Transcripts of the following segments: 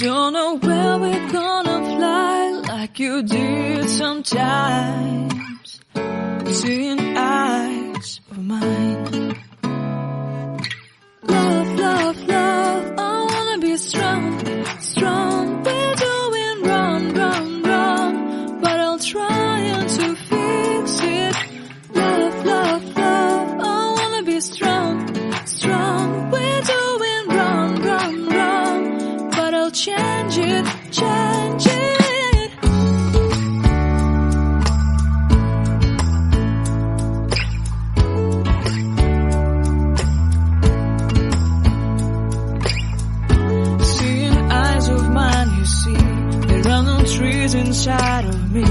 Don't know where we're gonna fly like you did sometimes. Seeing eyes of mine. Love, love, love, I wanna be strong, strong. We're doing wrong, wrong, wrong, but I'll try to fix it. Love, love, love, I wanna be strong, strong. We're doing wrong, wrong, wrong, but I'll change it, change it. Trees inside of me.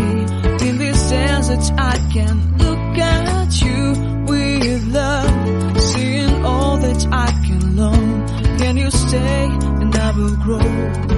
In this desert I can look at you with love. Seeing all that I can learn. Can you stay and I will grow?